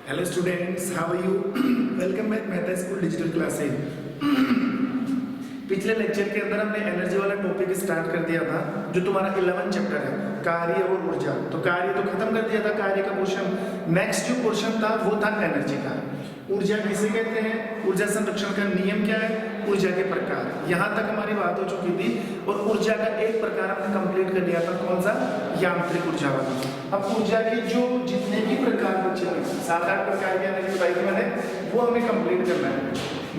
Hello students, how are you? Welcome back Mehta school digital classes. पिछले lecture के अंदर हमने एनर्जी वाला टॉपिक स्टार्ट कर दिया था, जो तुम्हारा 11 चैप्टर है, कार्य और ऊर्जा। तो कार्य तो खत्म कर दिया था, कार्य का पोर्शन। नेक्स्ट जो पोर्शन था वो था एनर्जी का। ऊर्जा किसे कहते हैं, ऊर्जा संरक्षण का नियम क्या है, ऊर्जा के प्रकार। यहाँ तक हमारी बात हो चुकी थी और ऊर्जा का एक प्रकार हमने कंप्लीट कर लिया था, कौन सा? यांत्रिक ऊर्जा वाला। अब ऊर्जा के जो जितने भी प्रकार बचे हैं, 7-8 प्रकार की एनर्जी बताई थी मैंने, वो हमें कंप्लीट करना है।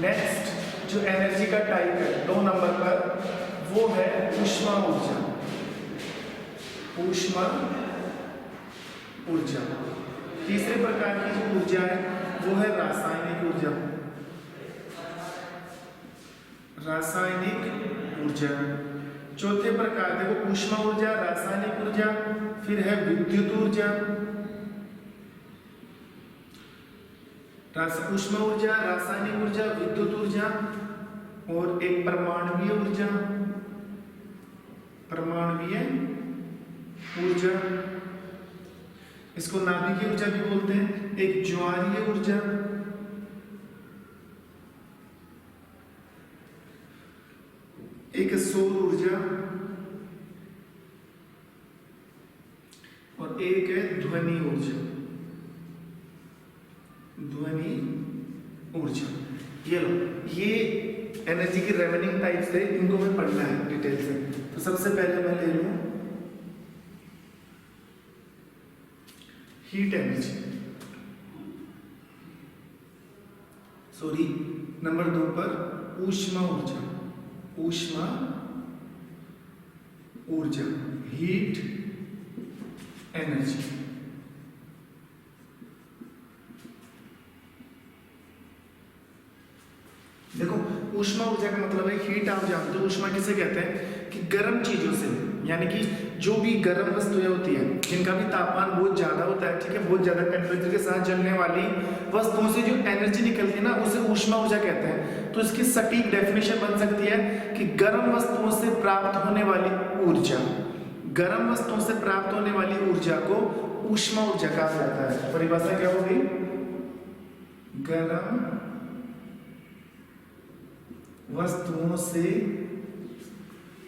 नेक्स्ट जो एनर्जी का टाइप है 2 नंबर पर, वो है ऊष्मा ऊर्जा। ऊष्मा ऊर्जा। तीसरे प्रकार की जो ऊर्जा है वो है रासायनिक ऊर्जा। रासायनिक ऊर्जा। चौथे प्रकार देखो, ऊष्मा ऊर्जा, रासायनिक ऊर्जा, फिर है विद्युत ऊर्जा। ऊष्मा ऊर्जा, रासायनिक ऊर्जा, विद्युत ऊर्जा और एक परमाणुवीय ऊर्जा। परमाणुवीय ऊर्जा, इसको नाभिकीय ऊर्जा भी बोलते हैं। एक ज्वारीय ऊर्जा, एक सौर ऊर्जा और एक है ध्वनि ऊर्जा। ध्वनि ऊर्जा। ये लो, ये एनर्जी की रेमेनिंग टाइप्स है, इनको मैं पढ़ना है डिटेल से। तो सबसे पहले मैं ले लूं हीट एनर्जी, सॉरी नंबर 2 पर ऊष्मा ऊर्जा। ऊष्मा ऊर्जा, हीट एनर्जी। देखो, ऊष्मा ऊर्जा का मतलब है हीट। आप जानते हो ऊष्मा किसे कहते हैं कि गर्म चीजों से, यानी कि जो भी गर्म वस्तुएं होती है, जिनका भी तापमान बहुत ज्यादा होता है, ठीक है, बहुत ज्यादा टेम्परेचर के साथ जलने वाली वस्तुओं से जो एनर्जी निकलती है ना, उसे ऊष्मा ऊर्जा कहते हैं। तो इसकी सटीक डेफिनेशन बन सकती है कि गर्म वस्तुओं से प्राप्त होने वाली ऊर्जा, गर्म वस्तुओं से प्राप्त होने वाली ऊर्जा को ऊष्मा ऊर्जा कहा जाता है। परिभाषा क्या होगी? गर्म वस्तुओं से,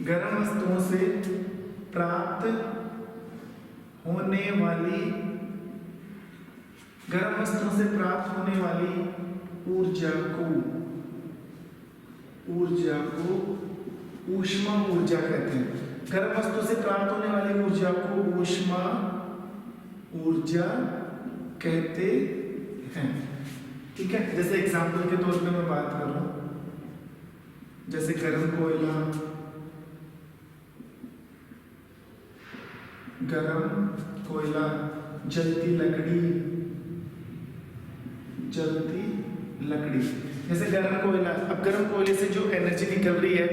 गर्म वस्तुओं से प्राप्त होने वाली, गर्म वस्तुओं से प्राप्त होने वाली ऊर्जा को ऊष्मा ऊर्जा कहते हैं। गर्म वस्तु से प्राप्त होने वाली ऊर्जा को ऊष्मा ऊर्जा कहते हैं। ठीक है, जैसे एग्जांपल के तौर पे मैं बात कर रहा हूं, जैसे गर्म कोयला, गरम कोयला, जलती लकड़ी, जलती लकड़ी। जैसे गर्म कोयला, अब गर्म कोयले से जो एनर्जी निकल रही है,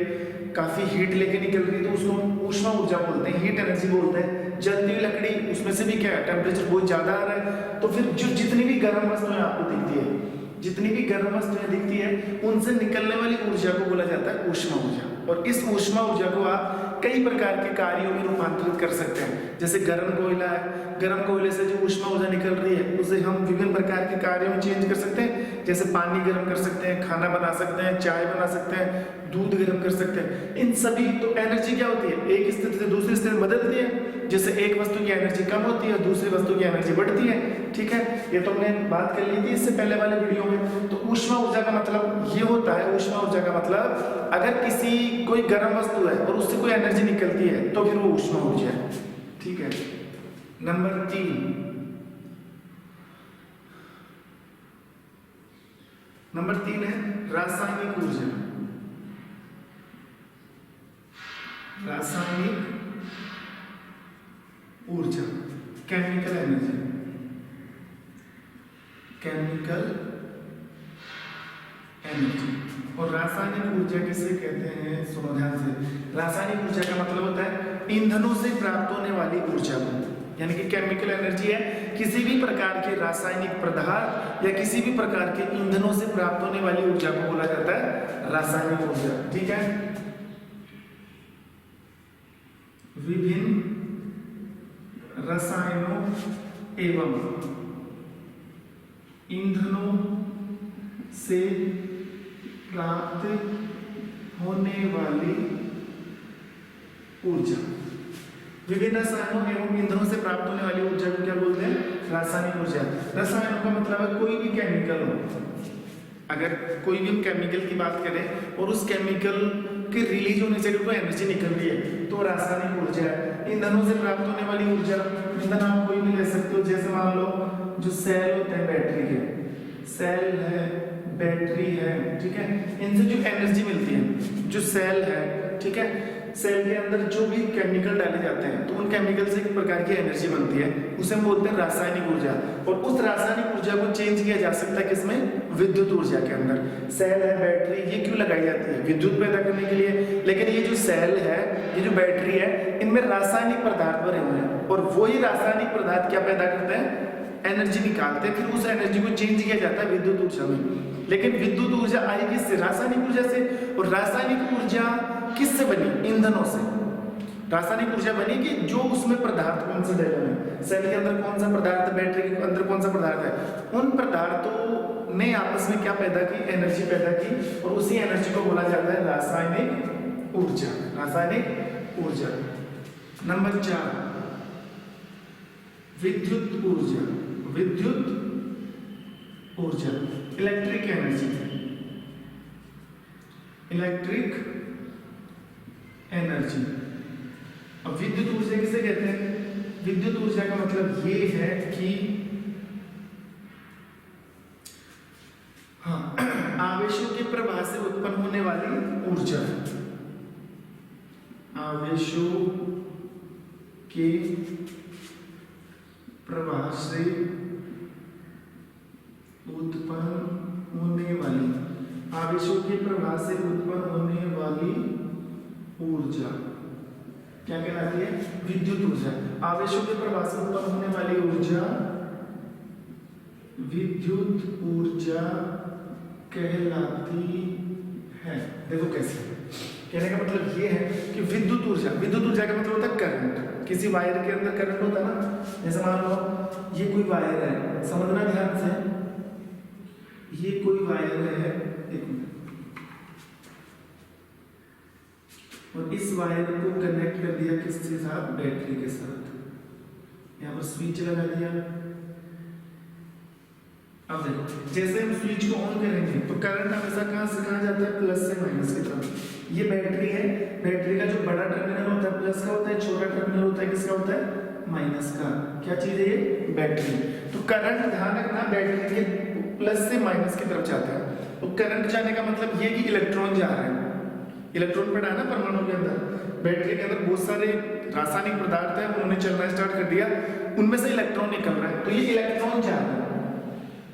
काफी हीट लेके निकल रही है, तो उसको ऊष्मा ऊर्जा बोलते हैं, हीट एनर्जी बोलते हैं। जलती हुई लकड़ी, उसमें से भी क्या है, टेम्परेचर बहुत ज्यादा आ रहा है, तो फिर जो जितनी भी गर्म वस्तुएं आपको दिखती है, जितनी भी गर्म वस्तुएं दिखती है, उनसे निकलने वाली ऊर्जा को बोला जाता है ऊष्मा ऊर्जा। और इस ऊष्मा ऊर्जा को आप कई प्रकार के कार्यों में रूपांतरित कर सकते हैं। जैसे गर्म कोयला है, गर्म कोयले से जो ऊष्मा ऊर्जा निकल रही है, उसे हम विभिन्न प्रकार के कार्यों में चेंज कर सकते हैं। जैसे पानी गर्म कर सकते हैं, खाना बना सकते हैं, चाय बना सकते हैं, दूध गर्म कर सकते हैं। इन सभी, तो एनर्जी क्या होती है, एक स्थिति से दूसरी स्थिति में बदलती है। जैसे एक वस्तु की एनर्जी कम होती है, दूसरी वस्तु की एनर्जी बढ़ती है। ठीक है, ये तो हमने बात कर ली थी इससे पहले वाले वीडियो में। तो ऊष्मा ऊर्जा का मतलब ये होता है, ऊष्मा ऊर्जा का मतलब अगर किसी कोई गर्म वस्तु है और उससे कोई एनर्जी निकलती है, तो फिर वो ऊष्मा ऊर्जा है। ठीक है, नंबर 3, नंबर 3 है रासायनिक ऊर्जा। रासायनिक ऊर्जा, केमिकल एनर्जी। Chemical energy. और रासायनिक ऊर्जा किसे कहते हैं, सुनो ध्यान से। रासायनिक ऊर्जा का मतलब होता है ईंधनों से प्राप्त होने वाली ऊर्जा को, यानी कि केमिकल एनर्जी है किसी भी प्रकार के रासायनिक पदार्थ या किसी भी प्रकार के ईंधनों से प्राप्त होने वाली ऊर्जा को बोला जाता है रासायनिक ऊर्जा। ठीक है, विभिन्न रसायनों एवं ईंधनों से प्राप्त होने वाली ऊर्जा। विभिन्न रसायनों एवं ईंधनों से प्राप्त होने वाली ऊर्जा को क्या बोलते हैं? रासायनिक ऊर्जा। रसायनों का मतलब है कोई भी केमिकल हो, अगर कोई भी हम केमिकल की बात करें और उस केमिकल के रिलीज होने से कोई एनर्जी निकल रही है तो रासायनिक ऊर्जा है। ईंधनों से प्राप्त होने वाली ऊर्जा, ईंधन आप कोई भी ले सकते हो, जैसे मान लो जो सेल होते हैं बैटरी के, सेल है, बैटरी है, ठीक है, इनसे जो एनर्जी मिलती है, जो सेल है, ठीक है, सेल के अंदर जो भी केमिकल डाले जाते हैं तो उन केमिकल से एक प्रकार की एनर्जी बनती है, उसे हम बोलते हैं रासायनिक ऊर्जा। और उस रासायनिक ऊर्जा को चेंज किया जा सकता है किसमें? विद्युत ऊर्जा के अंदर। सेल है, बैटरी, ये क्यों लगाई जाती है? विद्युत पैदा करने के लिए। लेकिन ये जो सेल है, ये जो बैटरी है, इनमें रासायनिक पदार्थ भरे हुए हैं और वही रासायनिक पदार्थ क्या पैदा करते हैं? एनर्जी निकालते हैं, फिर उस एनर्जी को चेंज किया जाता है विद्युत ऊर्जा में। लेकिन विद्युत ऊर्जा आई किससे? रासायनिक ऊर्जा से। और रासायनिक ऊर्जा किससे बनी? ईंधनों से। रासायनिक ऊर्जा बनी कि जो उसमें पदार्थ कौन से डले हैं, सेल के अंदर कौन सा पदार्थ है, बैटरी के अंदर कौन सा पदार्थ है, उन पदार्थों ने आपस में क्या पैदा की? एनर्जी पैदा की, और उसी एनर्जी को बोला जाता है रासायनिक ऊर्जा। रासायनिक ऊर्जा। नंबर 4, विद्युत ऊर्जा। विद्युत ऊर्जा, इलेक्ट्रिक एनर्जी। Electric energy. अब विद्युत ऊर्जा किसे कहते हैं? विद्युत ऊर्जा का मतलब ये है कि हाँ, आवेशों के प्रवाह से उत्पन्न होने वाली ऊर्जा। आवेशों के प्रवाह से उत्पन्न होने वाली, आवेशों के प्रवाह से उत्पन्न होने वाली ऊर्जा क्या कहलाती है? विद्युत ऊर्जा। आवेशों के प्रवाह से उत्पन्न होने वाली ऊर्जा विद्युत ऊर्जा कहलाती है। देखो कैसे, कहने का मतलब ये है कि विद्युत ऊर्जा, विद्युत ऊर्जा का मतलब होता है करंट। किसी वायर के अंदर करंट होता है ना, जैसे मान लो ये कोई वायर है, समझना ध्यान से, ये कोई वायर है, एक मिनट, और इस वायर को कनेक्ट कर दिया किसके साथ? बैटरी के साथ। यहाँ पर स्विच लगा दिया। अब देखो, जैसे हम स्विच को ऑन करेंगे तो करंट हमेशा कहां से कहां जाता है? प्लस से माइनस की तरफ। ये बैटरी है, बैटरी का जो बड़ा टर्मिनल होता है प्लस का होता है, छोटा टर्मिनल होता है किसका होता है? माइनस का। क्या चीज है ये? बैटरी। तो करंट, ध्यान रखना, बैटरी के प्लस से माइनस की तरफ जाता है। तो करंट जाने का मतलब ये कि इलेक्ट्रॉन जा रहे हैं। इलेक्ट्रॉन पड़ा है ना परमाणु के अंदर, बैटरी के अंदर बहुत सारे रासायनिक पदार्थ है, उन्होंने चलना स्टार्ट कर दिया, उनमें से इलेक्ट्रॉन निकल रहा है, तो ये इलेक्ट्रॉन जा रहा है,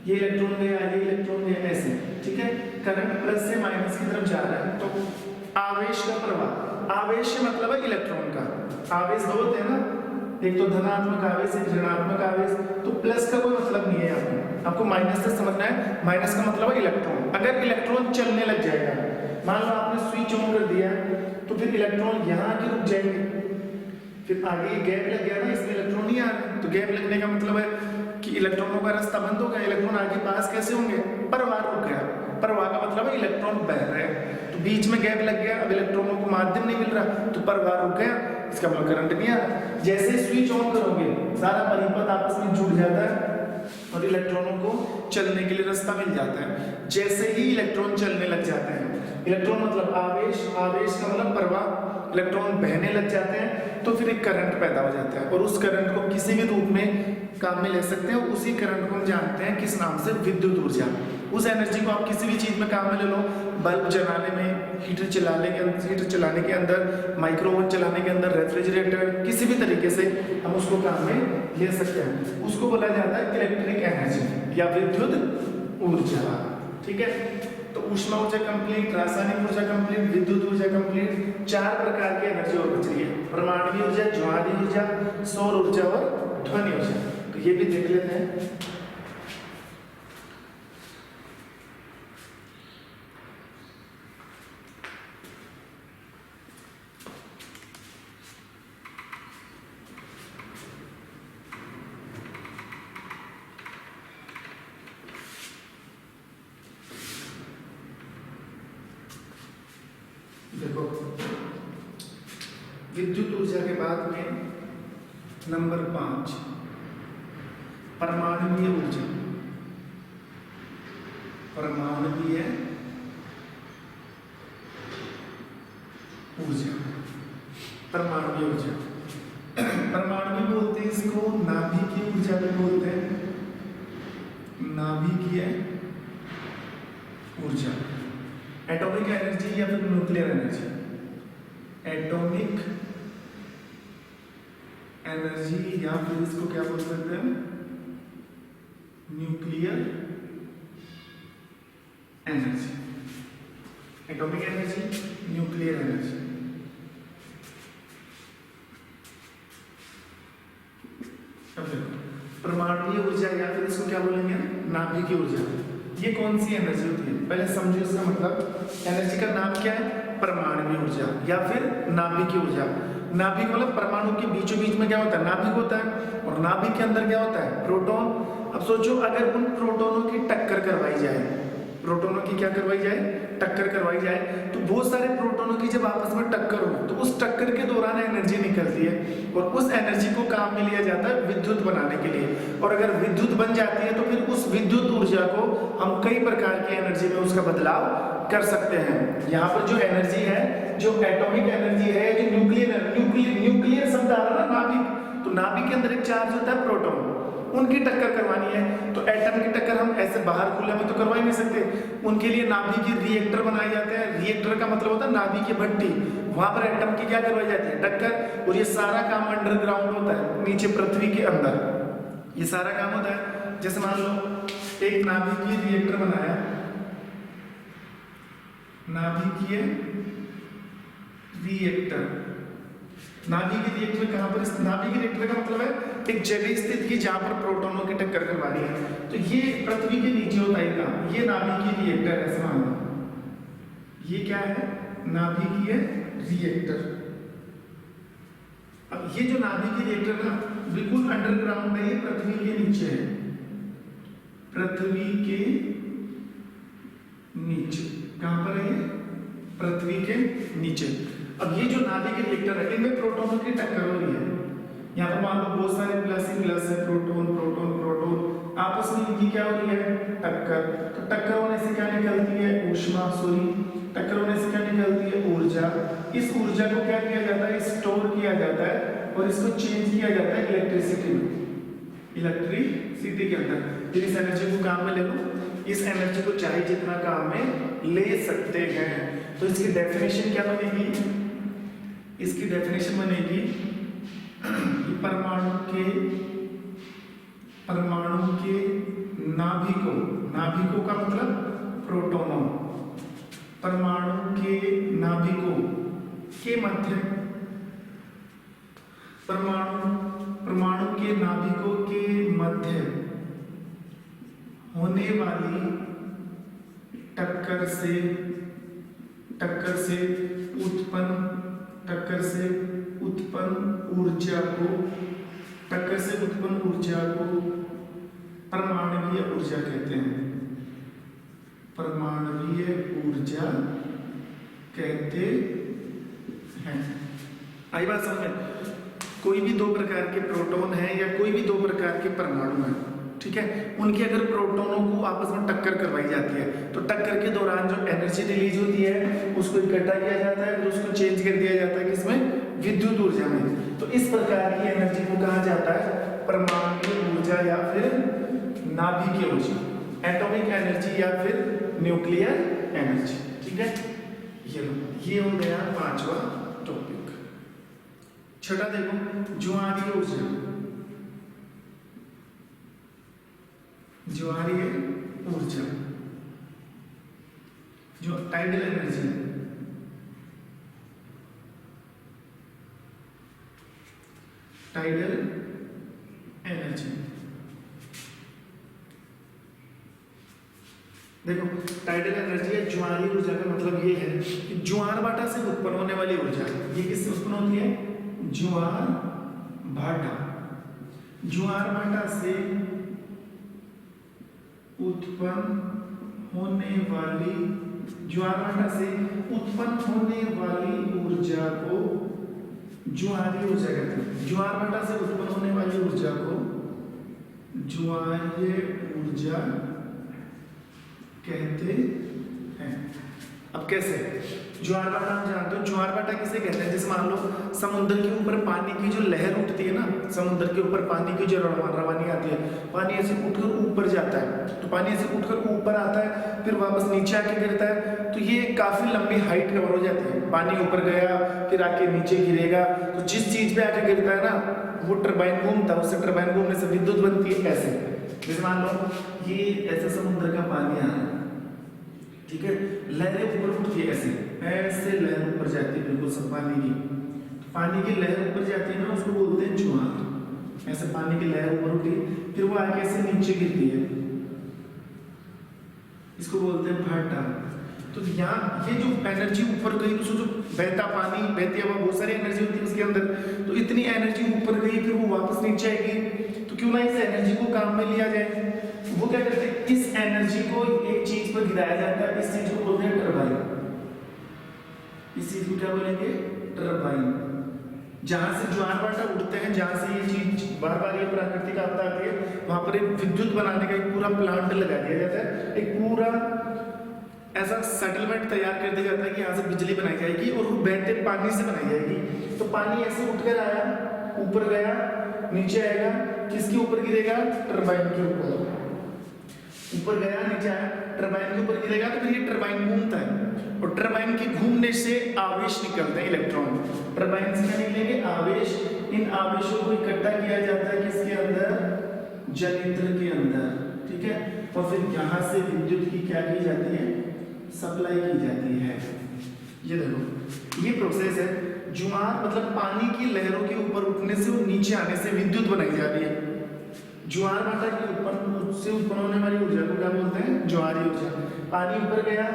ये इलेक्ट्रॉन गया, ये इलेक्ट्रॉन गया, ऐसे, ठीक है। करंट प्लस से माइनस की तरफ जा रहा है, तो आवेश का प्रवाह, आवेश से मतलब है इलेक्ट्रॉन का। आवेश दो होते हैं ना, एक तो धनात्मक आवेश, एक ऋणात्मक आवेश, तो प्लस का कोई मतलब नहीं है यहाँ पे, आपको माइनस से समझना है। माइनस का मतलब है इलेक्ट्रॉन। अगर इलेक्ट्रॉन चलने लग जाएगा, मान लो आपने स्विच ऑन कर दिया तो फिर इलेक्ट्रॉन यहाँ आके रुक जाएंगे, फिर आगे गैप लग गया ना, इसमें इलेक्ट्रॉन नहीं आ रहे, तो गैप लगने का मतलब है कि इलेक्ट्रॉनों का रास्ता बंद हो गया, इलेक्ट्रॉन आगे पास कैसे होंगे? प्रवाह रुक गया। प्रवाह का मतलब है इलेक्ट्रॉन बह रहे हैं, तो बीच में गैप लग गया, अब इलेक्ट्रॉनों को माध्यम नहीं मिल रहा, तो प्रवाह रुक गया, इसका मतलब करंट नहीं आ रहा। जैसे स्विच ऑन करोगे सारा परिपथ आपस में जुड़ जाता है और इलेक्ट्रॉनों को चलने के लिए रास्ता मिल जाता है। जैसे ही इलेक्ट्रॉन चलने लग जाते हैं, इलेक्ट्रॉन मतलब आवेश, आवेश का मतलब प्रवाह, इलेक्ट्रॉन बहने लग जाते हैं, तो फिर एक करंट पैदा हो जाता है, और उस करंट को किसी भी रूप में काम में ले सकते हैं। उसी करंट को हम जानते हैं किस नाम से? विद्युत ऊर्जा। उस एनर्जी को आप किसी भी चीज में काम में ले लो, बल्ब जलाने में, हीटर चलाने के अंदर, माइक्रोवेव चलाने के अंदर, रेफ्रिजरेटर, किसी भी तरीके से हम उसको काम में ले सकते हैं। उसको बोला जाता है इलेक्ट्रिक एनर्जी या विद्युत ऊर्जा, ठीक है। तो ऊष्मा ऊर्जा कंप्लीट, रासायनिक ऊर्जा कंप्लीट, विद्युत ऊर्जा कंप्लीट। 4 प्रकार की एनर्जी और बच रही है: परमाणु ऊर्जा, ज्वाला ऊर्जा, सौर ऊर्जा और ध्वनि ऊर्जा। तो ये भी देख लेते हैं। विद्युत ऊर्जा के बाद में नंबर 5 परमाणुीय ऊर्जा। परमाणुीय ऊर्जा, परमाणुीय ऊर्जा, परमाणु बोलते हैं इसको, नाभिकीय ऊर्जा भी बोलते हैं, नाभिकीय ऊर्जा। एटॉमिक एनर्जी या फिर न्यूक्लियर एनर्जी, एटॉमिक एनर्जी या फिर इसको क्या बोल सकते हैं, nuclear energy. Atomic energy, nuclear energy. परमाणुीय ऊर्जा या फिर इसको क्या बोलेंगे, नाभिकीय ऊर्जा। ये कौन सी एनर्जी होती है, पहले समझो इसका मतलब। एनर्जी का नाम क्या है, परमाणुीय ऊर्जा या फिर नाभिकीय ऊर्जा। नाभिक मतलब परमाणु के बीचों बीच में क्या होता है, नाभिक होता है, और नाभिक के अंदर क्या होता है, प्रोटॉन। अब सोचो अगर उन प्रोटॉनों की टक्कर करवाई जाए, प्रोटॉनों की क्या करवाई जाए, टक्कर करवाई जाए, तो बहुत सारे प्रोटॉनों की जब आपस में टक्कर हो तो उस टक्कर के दौरान एनर्जी निकलती है, और उस एनर्जी को काम में लिया जाता है विद्युत बनाने के लिए। और अगर विद्युत बन जाती है तो फिर उस विद्युत ऊर्जा को हम कई प्रकार की एनर्जी में उसका बदलाव कर सकते हैं। यहाँ पर जो एनर्जी है, जो एटॉमिक एनर्जी है, जो न्यूक्लियर शब्द आ रहा है ना, नाभिक, तो नाभिक के अंदर एक चार्ज होता है प्रोटॉन, उनकी टक्कर करवानी है। तो एटम की टक्कर हम ऐसे बाहर खुले में तो करवा ही नहीं सकते, उनके लिए नाभिकीय रिएक्टर बनाए जाते हैं। रिएक्टर का मतलब होता है नाभिकीय भट्टी, वहां पर एटम की क्या करवाई जाती है, टक्कर। और ये सारा काम अंडरग्राउंड होता है, नीचे पृथ्वी के अंदर ये सारा काम होता है। जैसे मान लो एक नाभिकीय रिएक्टर बनाया, नाभिकीय रिएक्टर, नाभिकीय रिएक्टर कहां पर, नाभिकीय रिएक्टर का मतलब है एक जगह स्थित की जहां पर प्रोटॉनों की टक्कर करवानी है। तो ये पृथ्वी के नीचे होता है काम, ये नाभिकीय रिएक्टर है। मान लो ये क्या है, नाभिकीय रिएक्टर। अब ये जो नाभिकीय रिएक्टर ना बिल्कुल अंडरग्राउंड है, ये पृथ्वी के नीचे है, पृथ्वी के नीचे। कहां पर है, पृथ्वी के नीचे। अब ये जो नाभिकीय रिएक्टर है, इनमें प्रोटॉनों की टक्कर हो रही है। यहाँ पर मान लो बहुत सारे प्लस ही प्लस है, प्रोटॉन प्रोटॉन प्रोटॉन, आपस में इनकी क्या हो रही है, टक्कर। तो टक्कर होने से क्या निकलती है, ऊष्मा, टक्कर होने से क्या निकलती है, ऊर्जा। इस ऊर्जा को क्या किया जाता है, स्टोर किया जाता है, और इसको चेंज किया जाता है इलेक्ट्रिसिटी में, इलेक्ट्रिसिटी के अंदर। फिर इस एनर्जी को काम में ले लो, इस एनर्जी को चाहे जितना काम में ले सकते हैं। तो इसकी डेफिनेशन क्या बनेगी, इसकी डेफिनेशन बनेगी परमाणु के नाभिकों का मतलब प्रोटॉनों, परमाणु के नाभिकों के मध्य, परमाणु के नाभिकों के मध्य होने वाली टक्कर से उत्पन्न ऊर्जा को परमाणुीय ऊर्जा कहते हैं, परमाणुीय ऊर्जा कहते हैं। आई बात समझ में? कोई भी दो प्रकार के प्रोटॉन है या कोई भी दो प्रकार के परमाणु है, ठीक है, उनके अगर प्रोटॉनों को आपस में टक्कर करवाई जाती है तो टक्कर के दौरान जो एनर्जी रिलीज होती है उसको इकट्ठा किया जाता है, फिर उसको चेंज कर दिया जाता है किसमें, विद्युत ऊर्जा में। तो इस प्रकार की एनर्जी को कहा जाता है परमाणुीय ऊर्जा या फिर नाभिकीय ऊर्जा, एटॉमिक एनर्जी या फिर न्यूक्लियर एनर्जी। ठीक है, ये हो गया पांचवा टॉपिक। छठा देखो, ज्वारीय ऊर्जा। ज्वारीय ऊर्जा जो टाइडल एनर्जी, टाइडल एनर्जी। देखो टाइडल एनर्जी है, ज्वारीय ऊर्जा का मतलब ये है कि ज्वार भाटा से उत्पन्न होने वाली ऊर्जा। ये किससे उत्पन्न होती है, ज्वार भाटा। ज्वार भाटा से उत्पन्न होने वाली, ज्वार भाटा से उत्पन्न होने वाली ऊर्जा को ज्वारीय ऊर्जा कहते हैं। ज्वार भाटा से उत्पन्न होने वाली ऊर्जा को ज्वारीय ऊर्जा कहते हैं। अब कैसे? ज्वार भाटा हम जानते हो, ज्वार भाटा किसे कहते हैं? जैसे मान लो समुद्र के ऊपर पानी की जो लहर उठती है ना, समुद्र के ऊपर पानी की जो रवानी आती है, पानी ऐसे उठकर ऊपर जाता है, तो पानी ऐसे उठकर ऊपर आता है फिर वापस नीचे आके गिरता है, तो ये काफी लंबी हाइट कवर हो जाती है। पानी ऊपर गया फिर आके नीचे गिरेगा, तो जिस चीज पे आके गिरता है ना वो टरबाइन घूमता है, उससे टरबाइन घूमने से विद्युत बनती है। ऐसे जैसे मान लो ये ऐसे समुद्र का पानी आ रहा है, ठीक है, लहरें ऊपर उठती है, ऐसे ऐसे लहर ऊपर जाती है, बिल्कुल सब पानी की, पानी की लहर ऊपर जाती है ना, उसको बोलते हैं ज्वार। ऐसे पानी की लहर ऊपर उठी फिर वो आगे ऐसे नीचे गिरती है, इसको बोलते हैं भाटा। तो यहाँ ये जो एनर्जी ऊपर गई, उसको जो बहता पानी बहती हवा बहुत सारी एनर्जी होती है उसके अंदर, तो इतनी एनर्जी ऊपर गई फिर वो वापस नीचे आएगी, तो क्यों ना इस एनर्जी को काम में लिया जाए। वो क्या करते हैं, इस एनर्जी को एक चीज पर गिराया जाता है, इस चीज को बोलते हैं टरबाइन। इस चीज को क्या बोलेंगे? टरबाइन। जहां से ज्वार भाटा उठते हैं, जहां से ये चीज बार बार ये प्राकृतिक आपदा आती है, वहां पर एक विद्युत बनाने का एक पूरा प्लांट लगा दिया जाता है, एक पूरा ऐसा सेटलमेंट तैयार कर दिया जाता है कि यहाँ से बिजली बनाई जाएगी और वो बहते पानी से बनाई जाएगी। तो पानी ऐसे उठकर आया, ऊपर गया, नीचे आएगा, किसके ऊपर गिरेगा? टरबाइन के ऊपर। ऊपर गया, नीचे आया, टरबाइन के ऊपर गिरेगा, तो फिर ये टरबाइन घूमता है और टरबाइन के घूमने से आवेश निकलते हैं, इलेक्ट्रॉन। टरबाइन से क्या निकलेंगे? आवेश। इन आवेशों को इकट्ठा किया जाता है किसके अंदर? जनित्र के अंदर, ठीक है, और फिर यहाँ से विद्युत की क्या की जाती है? सप्लाई की जाती है। ये देखो ये प्रोसेस है। ज्वार मतलब पानी की लहरों के ऊपर उठने से और नीचे आने से विद्युत बनाई जा रही है। ज्वार भाटा के ऊपर से उत्पन्न होने वाली ऊर्जा को क्या बोलते हैं? ज्वारीय ऊर्जा। पानी ऊपर गया,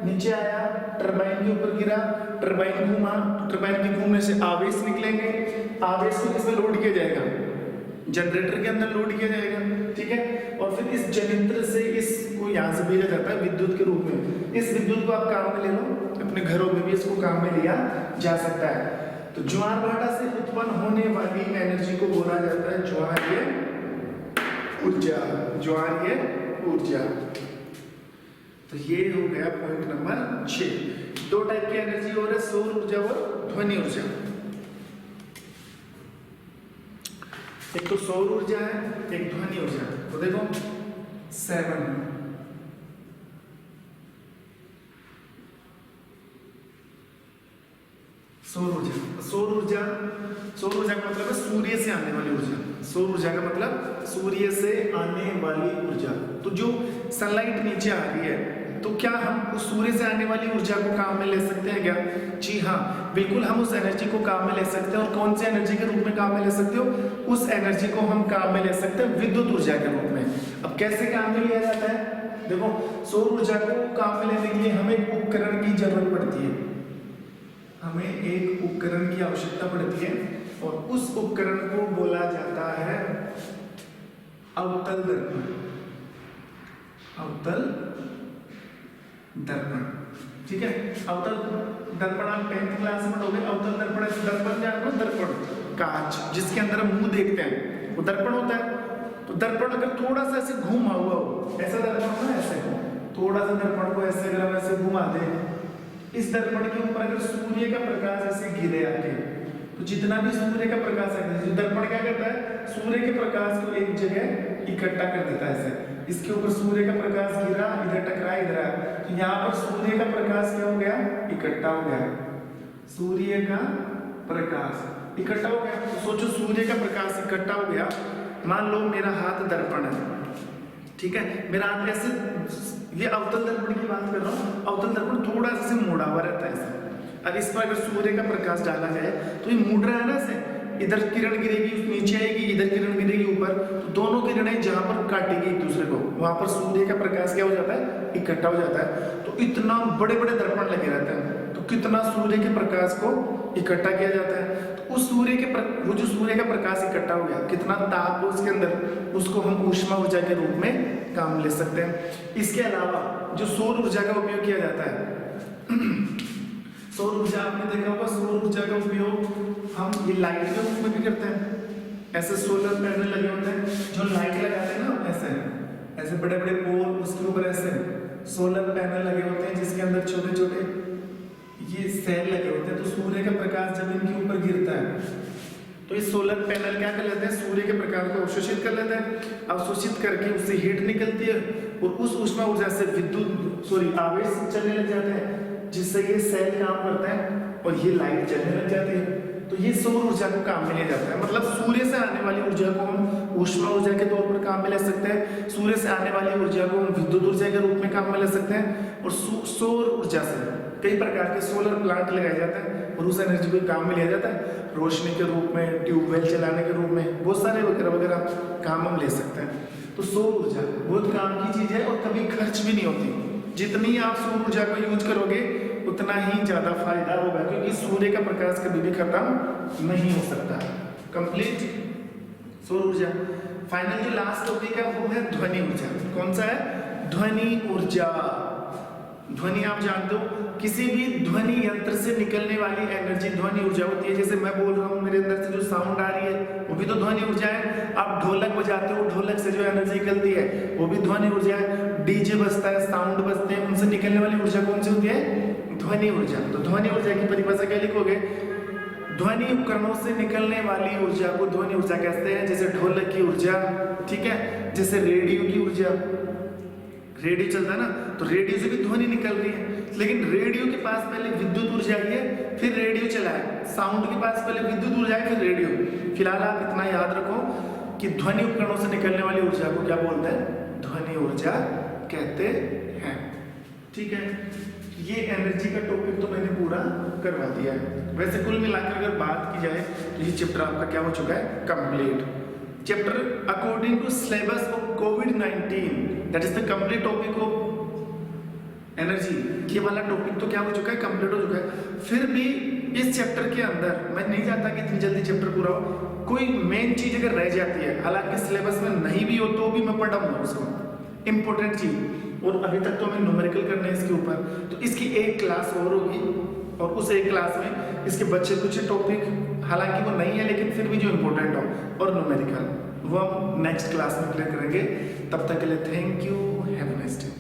नीचे आया, टरबाइन के ऊपर गिरा, टरबाइन घूमा, टरबाइन के घूमने से आवेश निकलेंगे, आवेश को किसमें लोड किया जाएगा? जनरेटर के अंदर लोड किया जाएगा, ठीक है, और फिर इस जनित्र से इसको यहाँ से भेजा जाता है विद्युत के रूप में। इस विद्युत को आप काम में ले लो, अपने घरों में भी इसको काम में लिया जा सकता है। तो ज्वार भाटा से उत्पन्न होने वाली एनर्जी को बोला जाता है ज्वारीय ऊर्जा। ज्वारीय ऊर्जा। तो ये हो गया पॉइंट नंबर 6। दो टाइप की एनर्जी हो रहा है, सौर ऊर्जा और ध्वनि ऊर्जा। एक तो सौर ऊर्जा है, एक ध्वनि ऊर्जा। तो देखो 7 सौर ऊर्जा। सौर ऊर्जा का मतलब है सूर्य से आने वाली ऊर्जा। सौर ऊर्जा का मतलब सूर्य से आने वाली ऊर्जा। तो जो सनलाइट नीचे आ रही है, तो क्या हम उस सूर्य से आने वाली ऊर्जा को काम में ले सकते हैं क्या? जी हाँ, बिल्कुल हम उस एनर्जी को काम में ले सकते हैं। और कौन सी एनर्जी के रूप में काम में ले सकते हो? उस एनर्जी को हम काम में ले सकते हैं विद्युत ऊर्जा के रूप में। अब कैसे काम में लिया जाता है? देखो, सौर ऊर्जा को काम में लेने के लिए हमें एक उपकरण की जरूरत पड़ती है। हमें एक उपकरण की आवश्यकता पड़ती है और उस उपकरण को बोला जाता है अवतल दर्पण। अवतल दर्पण, ठीक है। अवतल दर्पण आप 10th क्लास में पढ़ोगे। अवतल दर्पण, दर्पण जानते हो? दर्पण, कांच जिसके अंदर हम मुंह देखते हैं, वो दर्पण होता है। तो दर्पण अगर थोड़ा सा ऐसे घुमा हुआ हो, ऐसा दर्पण हो ना, ऐसे थोड़ा सा दर्पण को ऐसे अगर हम ऐसे घुमा दें, इस दर्पण के ऊपर अगर सूर्य का प्रकाश ऐसे गिरे आके, तो जितना भी सूर्य का प्रकाश है, दर्पण क्या करता है? सूर्य के प्रकाश को एक जगह इकट्ठा कर देता है। ऐसे इसके ऊपर सूर्य का प्रकाश गिरा, इधर टकरा, इधर आया, तो यहाँ पर सूर्य का प्रकाश क्या हो गया? इकट्ठा हो गया। सूर्य का प्रकाश इकट्ठा हो गया। तो सोचो, सूर्य का प्रकाश इकट्ठा हो गया। मान लो मेरा हाथ दर्पण है, ठीक है, मेरा हाथ ऐसे, ये अवतल दर्पण की बात कर रहा हूँ। अवतल दर्पण थोड़ा सा मुड़ा हुआ रहता है ऐसे। अब इस पर अगर सूर्य का प्रकाश डाला जाए तो ये मुड़ रहा है ना ऐसे, इधर किरण गिरेगी नीचे आएगी, इधर किरण गिरेगी ऊपर, तो दोनों किरणें जहां पर काटेगी एक दूसरे को, वहां पर सूर्य का प्रकाश क्या हो जाता है? इकट्ठा हो जाता है। तो इतना बड़े बड़े दर्पण लगे रहते हैं, तो कितना सूर्य के प्रकाश को इकट्ठा किया जाता है। तो उस सूर्य के वो जो सूर्य का प्रकाश इकट्ठा हो गया, कितना ताप हो उसके अंदर, उसको हम ऊष्मा ऊर्जा के रूप में काम ले सकते हैं। इसके अलावा जो सौर ऊर्जा का उपयोग किया जाता है, सौर ऊर्जा आपने देखा होगा, सौर ऊर्जा का उपयोग हम ये लाइट के रूप में भी करते हैं। ऐसे सोलर पैनल लगे होते हैं जो लाइट लगाते हैं ना, ऐसे ऐसे बड़े बड़े पोल, उसके ऊपर ऐसे सोलर पैनल लगे होते हैं जिसके अंदर छोटे छोटे ये सेल लगे होते हैं। तो सूर्य का प्रकाश जब इनके ऊपर गिरता है तो ये सोलर पैनल क्या कर लेते हैं, सूर्य के प्रकाश को अवशोषित कर लेते हैं। अवशोषित करके उससे हीट निकलती है और उस ऊष्मा ऊर्जा से आवेश चलने लग जाते हैं, जिससे ये सेल काम करते हैं और ये लाइट जलने लग जाती है। तो ये सौर ऊर्जा को काम में लिया जाता है। मतलब सूर्य से आने वाली ऊर्जा को हम ऊष्मा ऊर्जा के तौर पर काम में ले सकते हैं, सूर्य से आने वाली ऊर्जा को हम विद्युत ऊर्जा के रूप में काम में ले सकते हैं, और सौर ऊर्जा से कई प्रकार के सोलर प्लांट लगाए जाते हैं और उस एनर्जी को काम में लिया जाता है, रोशनी के रूप में, ट्यूबवेल चलाने के रूप में, बहुत सारे वगैरह वगैरह काम हम ले सकते हैं। तो सौर ऊर्जा बहुत काम की चीज है और कभी खर्च भी नहीं होती। जितनी आप सौर ऊर्जा को यूज करोगे उतना ही ज्यादा फायदा होगा, क्योंकि सूर्य का प्रकाश कभी भी खत्म नहीं हो सकता। कंप्लीट सौर ऊर्जा। फाइनल जो लास्ट टॉपिक है वो है ध्वनि ऊर्जा। कौन सा है? ध्वनि ऊर्जा। ध्वनि आप जानते हो, किसी भी ध्वनि यंत्र से निकलने वाली एनर्जी ध्वनि ऊर्जा होती है। जैसे मैं बोल रहा हूँ, मेरे अंदर से जो साउंड आ रही है वो भी तो ध्वनि ऊर्जा है। आप ढोलक बजाते हो, ढोलक से जो एनर्जी निकलती है वो भी ध्वनि ऊर्जा है। डीजे बजता है, साउंड बजते हैं, उनसे निकलने वाली ऊर्जा कौन सी होती है? ध्वनि ऊर्जा। तो ध्वनि ऊर्जा की परिभाषा क्या लिखोगे? ध्वनि उपकरणों से निकलने वाली ऊर्जा को ध्वनि ऊर्जा कहते हैं। जैसे ढोलक की ऊर्जा, ठीक है, जैसे रेडियो की ऊर्जा, रेडियो चलता है ना, तो रेडियो से भी ध्वनि निकल रही है, लेकिन रेडियो के पास पहले विद्युत ऊर्जा आई है, फिर रेडियो चला है। साउंड के पास पहले विद्युत ऊर्जा है, फिर रेडियो। फिलहाल आप इतना याद रखो कि ध्वनि उपकरणों से निकलने वाली ऊर्जा को क्या बोलते हैं? ध्वनि ऊर्जा कहते हैं। ठीक है, ये एनर्जी का टॉपिक तो मैंने पूरा करवा दिया है। वैसे कुल मिलाकर अगर बात की जाए तो ये चैप्टर आपका क्या हो चुका है? Complete chapter according to syllabus of कोविड-19, that is the complete topic of energy. ये वाला टॉपिक तो क्या हो चुका है? कंप्लीट हो चुका है। फिर भी इस चैप्टर के अंदर मैं नहीं चाहता कि इतनी जल्दी चैप्टर पूरा हो। कोई मेन चीज अगर रह जाती है, हालांकि सिलेबस में नहीं भी हो तो भी मैं पढ़ाऊंगा उसको, इंपॉर्टेंट चीज। और अभी तक तो हमें न्यूमेरिकल करना है इसके ऊपर, तो इसकी एक क्लास और होगी और उस एक क्लास में इसके बच्चे कुछ टॉपिक, हालांकि वो नहीं है लेकिन फिर भी जो इंपॉर्टेंट हो, और न्यूमेरिकल, वो हम नेक्स्ट क्लास में क्लियर करेंगे। तब तक के लिए thank you, have a nice day.